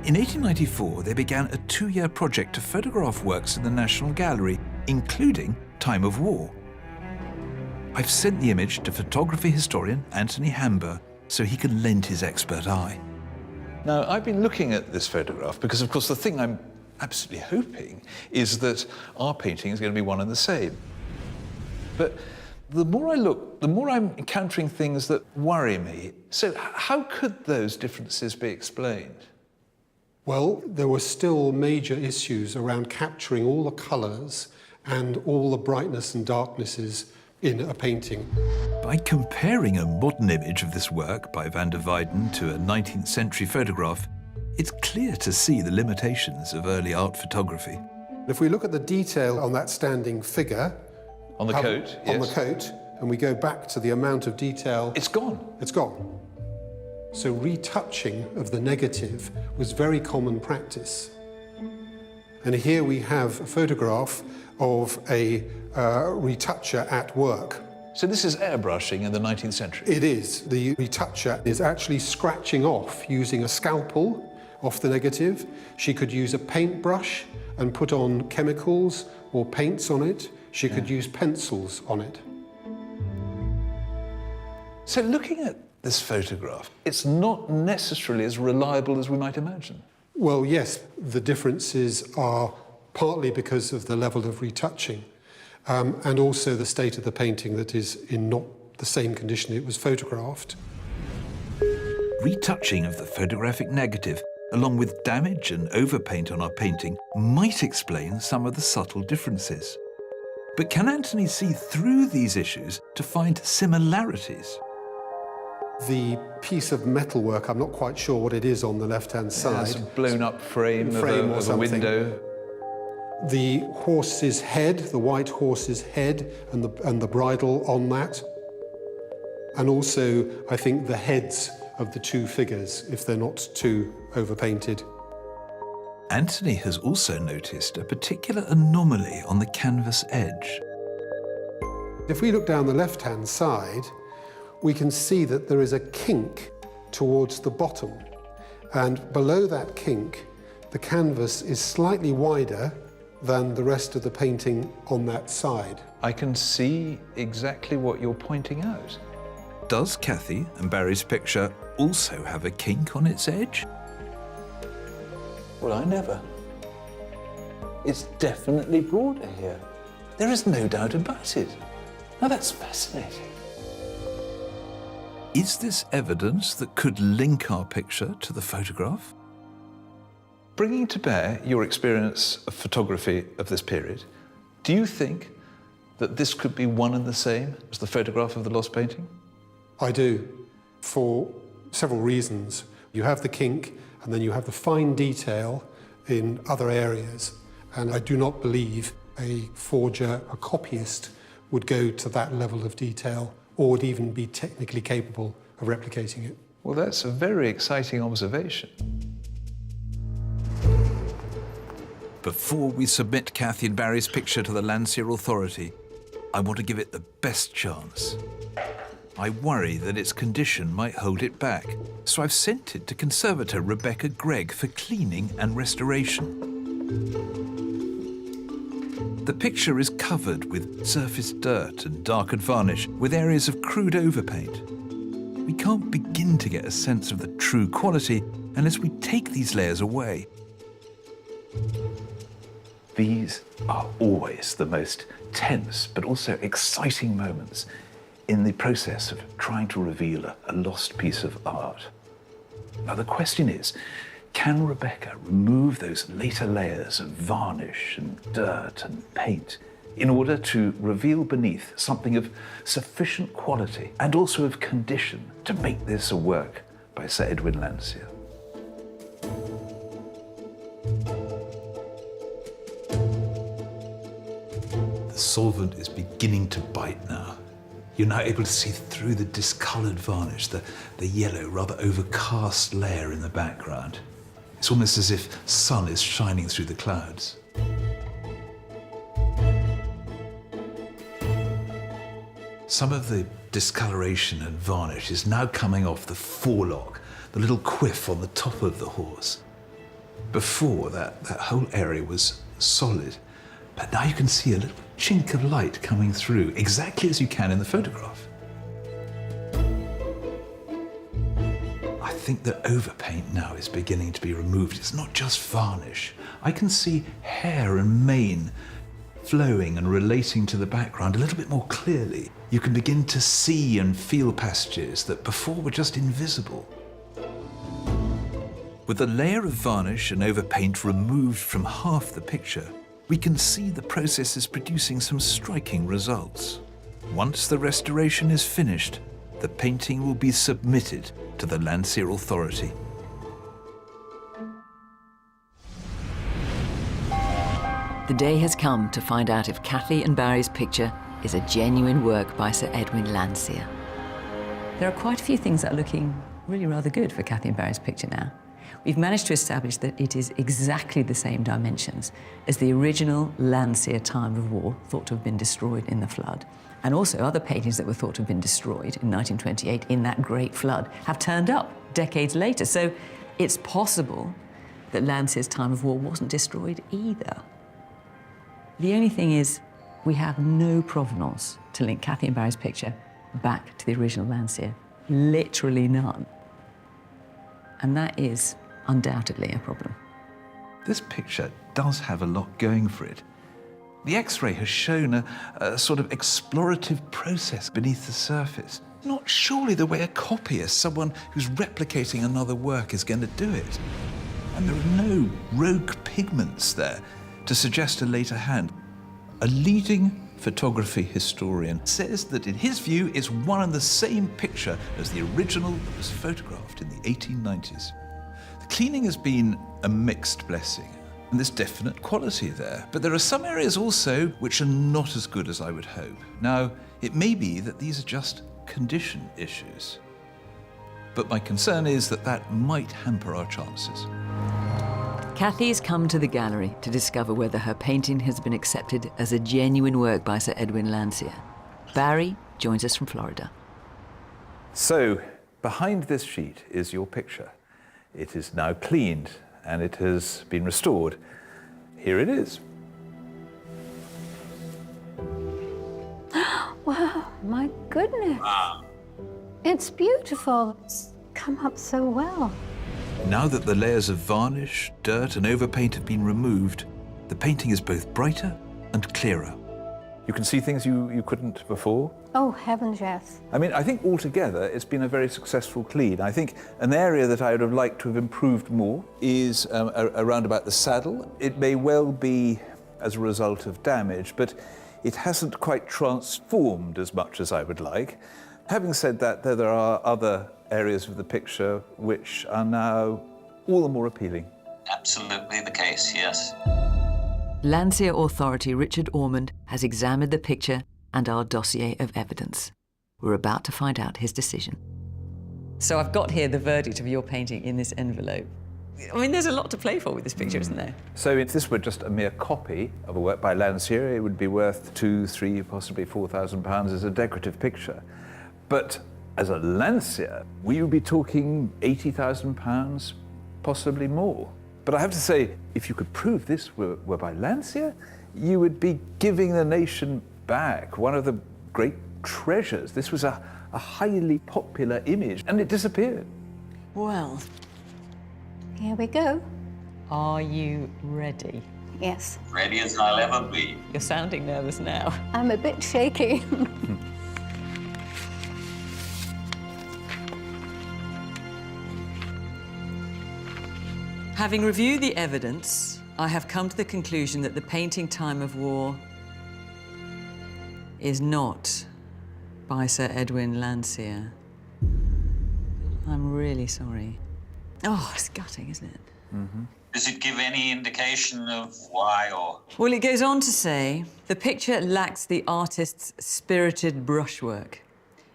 In 1894, they began a 2-year project to photograph works in the National Gallery, including Time of War. I've sent the image to photography historian Anthony Hamber so he can lend his expert eye. Now, I've been looking at this photograph because, of course, the thing I'm absolutely hoping is that our painting is going to be one and the same. But the more I look, the more I'm encountering things that worry me. So how could those differences be explained? Well, there were still major issues around capturing all the colours and all the brightness and darknesses in a painting. By comparing a modern image of this work by Van der Weyden to a 19th century photograph, it's clear to see the limitations of early art photography. If we look at the detail on that standing figure... On the coat, yes. On the coat, and we go back to the amount of detail... It's gone. It's gone. So retouching of the negative was very common practice. And here we have a photograph of a retoucher at work. So this is airbrushing in the 19th century? It is. The retoucher is actually scratching off using a scalpel off the negative. She could use a paintbrush and put on chemicals or paints on it. She could use pencils on it. So looking at this photograph, it's not necessarily as reliable as we might imagine. Well, yes, the differences are partly because of the level of retouching and also the state of the painting that is in not the same condition it was photographed. Retouching of the photographic negative, along with damage and overpaint on our painting, might explain some of the subtle differences. But can Anthony see through these issues to find similarities? The piece of metalwork, I'm not quite sure what it is on the left-hand side. It's a blown-up frame of a window. The horse's head, the white horse's head, and the bridle on that. And also, I think, the heads of the two figures, if they're not too overpainted. Anthony has also noticed a particular anomaly on the canvas edge. If we look down the left-hand side, we can see that there is a kink towards the bottom. And below that kink, the canvas is slightly wider than the rest of the painting on that side. I can see exactly what you're pointing out. Does Kathy and Barry's picture also have a kink on its edge? Well, I never. It's definitely broader here. There is no doubt about it. Now, that's fascinating. Is this evidence that could link our picture to the photograph? Bringing to bear your experience of photography of this period, do you think that this could be one and the same as the photograph of the lost painting? I do, for several reasons. You have the kink, and then you have the fine detail in other areas. And I do not believe a forger, a copyist, would go to that level of detail or would even be technically capable of replicating it. Well, that's a very exciting observation. Before we submit Kathy and Barry's picture to the Landseer Authority, I want to give it the best chance. I worry that its condition might hold it back, so I've sent it to conservator Rebecca Gregg for cleaning and restoration. The picture is covered with surface dirt and darkened varnish, with areas of crude overpaint. We can't begin to get a sense of the true quality unless we take these layers away. These are always the most tense but also exciting moments in the process of trying to reveal a lost piece of art. Now the question is, can Rebecca remove those later layers of varnish and dirt and paint in order to reveal beneath something of sufficient quality and also of condition to make this a work by Sir Edwin Landseer? The solvent is beginning to bite now. You're now able to see through the discoloured varnish, the yellow, rather overcast layer in the background. It's almost as if sun is shining through the clouds. Some of the discoloration and varnish is now coming off the forelock, the little quiff on the top of the horse. Before, that whole area was solid, but now you can see a little chink of light coming through, exactly as you can in the photograph. I think the overpaint now is beginning to be removed. It's not just varnish. I can see hair and mane flowing and relating to the background a little bit more clearly. You can begin to see and feel passages that before were just invisible. With a layer of varnish and overpaint removed from half the picture, we can see the process is producing some striking results. Once the restoration is finished, the painting will be submitted to the Landseer Authority. The day has come to find out if Kathy and Barry's picture is a genuine work by Sir Edwin Landseer. There are quite a few things that are looking really rather good for Kathy and Barry's picture now. We've managed to establish that it is exactly the same dimensions as the original Landseer Time of War, thought to have been destroyed in the flood. And also other paintings that were thought to have been destroyed in 1928 in that great flood have turned up decades later. So it's possible that Landseer's Time of War wasn't destroyed either. The only thing is, we have no provenance to link Kathy and Barry's picture back to the original Landseer. Literally none. And that is undoubtedly a problem. This picture does have a lot going for it. The X-ray has shown a sort of explorative process beneath the surface. Not surely the way a copyist, someone who's replicating another work, is going to do it. And there are no rogue pigments there to suggest a later hand. A leading photography historian says that in his view it's one and the same picture as the original that was photographed in the 1890s. The cleaning has been a mixed blessing, and there's definite quality there. But there are some areas also which are not as good as I would hope. Now, it may be that these are just condition issues, but my concern is that that might hamper our chances. Kathy's come to the gallery to discover whether her painting has been accepted as a genuine work by Sir Edwin Landseer. Barry joins us from Florida. So, behind this sheet is your picture. It is now cleaned and it has been restored. Here it is. Wow, my goodness. Wow. It's beautiful. It's come up so well. Now that the layers of varnish, dirt and overpaint have been removed, the painting is both brighter and clearer. You can see things you couldn't before. Oh, heavens, yes. I mean, I think altogether it's been a very successful clean. I think an area that I would have liked to have improved more is around about the saddle. It may well be as a result of damage, but it hasn't quite transformed as much as I would like. Having said that, there are other areas of the picture which are now all the more appealing. Absolutely the case, yes. Landseer authority Richard Ormond has examined the picture and our dossier of evidence. We're about to find out his decision. So I've got here the verdict of your painting in this envelope. I mean, there's a lot to play for with this picture, isn't there? So if this were just a mere copy of a work by Landseer, it would be worth £2,000, £3,000, possibly £4,000 as a decorative picture. But as a Landseer, we would be talking £80,000, possibly more. But I have to say, if you could prove this were by Landseer, you would be giving the nation back one of the great treasures. This was a highly popular image, and it disappeared. Well, here we go. Are you ready? Yes. Ready as I'll ever be. You're sounding nervous now. I'm a bit shaky. Having reviewed the evidence, I have come to the conclusion that the painting Time of War is not by Sir Edwin Landseer. I'm really sorry. Oh, it's gutting, isn't it? Mm-hmm. Does it give any indication of why or...? Well, it goes on to say, the picture lacks the artist's spirited brushwork.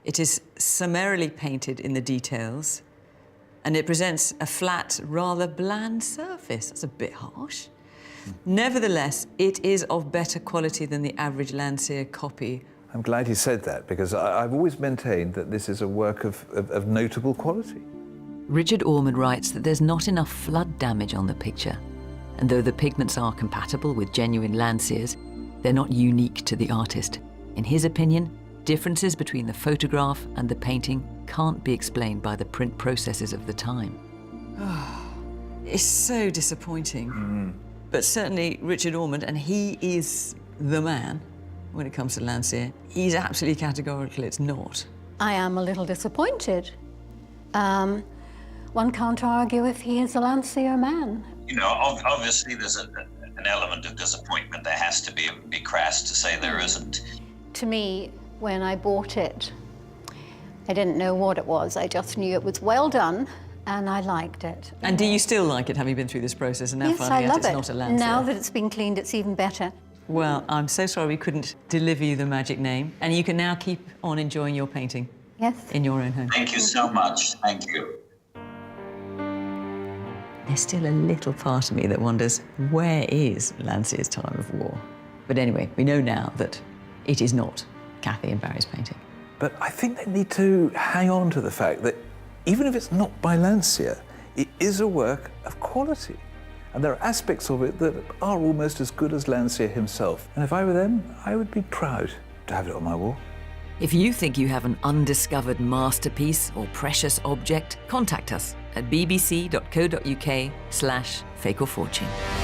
It is summarily painted in the details, and it presents a flat, rather bland surface. That's a bit harsh. Nevertheless, it is of better quality than the average Landseer copy. I'm glad he said that, because I've always maintained that this is a work of notable quality. Richard Ormond writes that there's not enough flood damage on the picture, and though the pigments are compatible with genuine Landseers, they're not unique to the artist. In his opinion, differences between the photograph and the painting can't be explained by the print processes of the time. It's so disappointing. But certainly Richard Ormond, and he is the man when it comes to Landseer, he's absolutely categorical it's not. I am a little disappointed. One can't argue if he is a Landseer man. You know, obviously there's an element of disappointment. There has to be crass to say there isn't. To me, when I bought it, I didn't know what it was. I just knew it was well done, and I liked it. And do you still like it, having been through this process and now yes, finding I out love it's not a Landseer? Now that it's been cleaned, it's even better. Well, I'm so sorry we couldn't deliver you the magic name, and you can now keep on enjoying your painting. Yes. In your own home. Thank you so much. Thank you. There's still a little part of me that wonders, where is Landseer's Time of War? But anyway, we know now that it is not Kathy and Barry's painting. But I think they need to hang on to the fact that even if it's not by Landseer, it is a work of quality. And there are aspects of it that are almost as good as Landseer himself. And if I were them, I would be proud to have it on my wall. If you think you have an undiscovered masterpiece or precious object, contact us at bbc.co.uk/fakeorfortune.